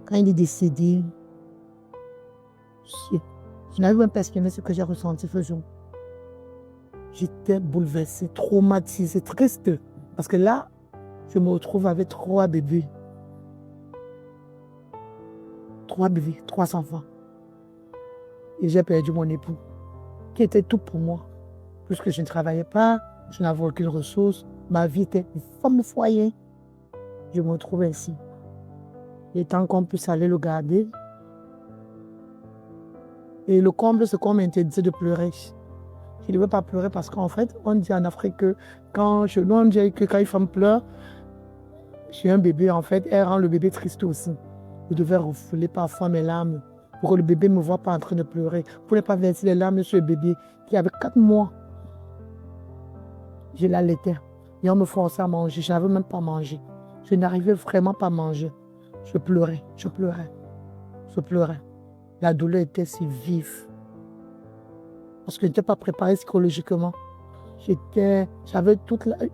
Quand il est décédé, je n'avais même pas exprimé ce que j'ai ressenti ce jour. J'étais bouleversée, traumatisée, triste. Parce que là, je me retrouve avec 3 bébés. 3 bébés, 3 enfants. Et j'ai perdu mon époux, qui était tout pour moi. Puisque je ne travaillais pas, je n'avais aucune ressource. Ma vie était une femme au foyer. Je me retrouve ainsi. Et tant qu'on puisse aller le garder. Et le comble, c'est qu'on m'interdisait de pleurer. Je ne devais pas pleurer parce qu'en fait, on dit en Afrique que quand une femme pleure, j'ai un bébé, en fait, elle rend le bébé triste aussi. Je devais refouler parfois mes larmes pour que le bébé ne me voie pas en train de pleurer. Pour ne pas verser les larmes sur le bébé qui avait 4 mois. Je l'allaitais. Et on me forçait à manger. Je n'avais même pas mangé. Je n'arrivais vraiment pas à manger. Je pleurais. La douleur était si vive. Parce que je n'étais pas préparée psychologiquement.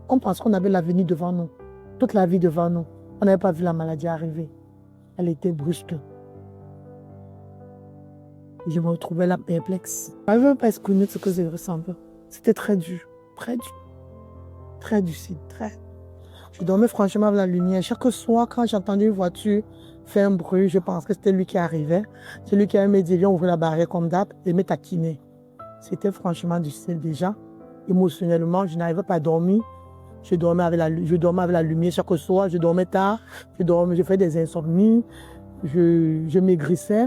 On pensait qu'on avait l'avenir devant nous. Toute la vie devant nous. On n'avait pas vu la maladie arriver. Elle était brusque. Et je me retrouvais là perplexe. Je n'avais même pas exprimé ce que je ressentais. C'était très dur. Très difficile. Je dormais franchement avec la lumière. Chaque soir, quand j'entendais une voiture faire un bruit, je pensais que c'était lui qui arrivait. C'est lui qui avait me dit, viens ouvrir la barrière comme d'hab et me taquiner. C'était franchement difficile déjà. Émotionnellement, je n'arrivais pas à dormir. Je dormais avec la lumière chaque soir. Je dormais tard. Je faisais des insomnies. Je maigrissais.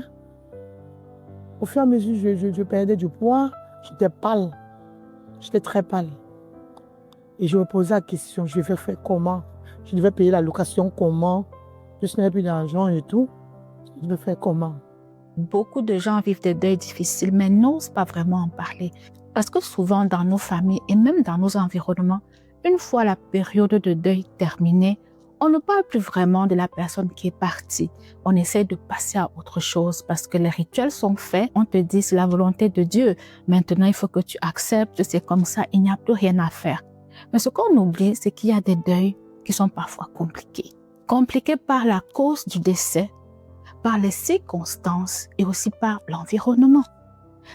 Au fur et à mesure, je perdais du poids. J'étais pâle. J'étais très pâle. Et je me posais la question, je vais faire comment? Je devais payer la location comment? Je n'avais plus d'argent et tout. Je vais faire comment? Beaucoup de gens vivent des deuils difficiles, mais n'osent pas vraiment en parler. Parce que souvent, dans nos familles et même dans nos environnements, une fois la période de deuil terminée, on ne parle plus vraiment de la personne qui est partie. On essaie de passer à autre chose parce que les rituels sont faits. On te dit c'est la volonté de Dieu. Maintenant, il faut que tu acceptes, c'est comme ça, il n'y a plus rien à faire. Mais ce qu'on oublie, c'est qu'il y a des deuils qui sont parfois compliqués. Compliqués par la cause du décès, par les circonstances et aussi par l'environnement.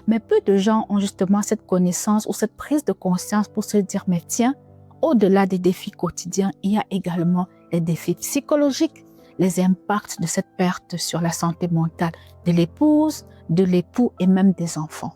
Mais peu de gens ont justement cette connaissance ou cette prise de conscience pour se dire, mais tiens, au-delà des défis quotidiens, il y a également les défis psychologiques, les impacts de cette perte sur la santé mentale de l'épouse, de l'époux et même des enfants.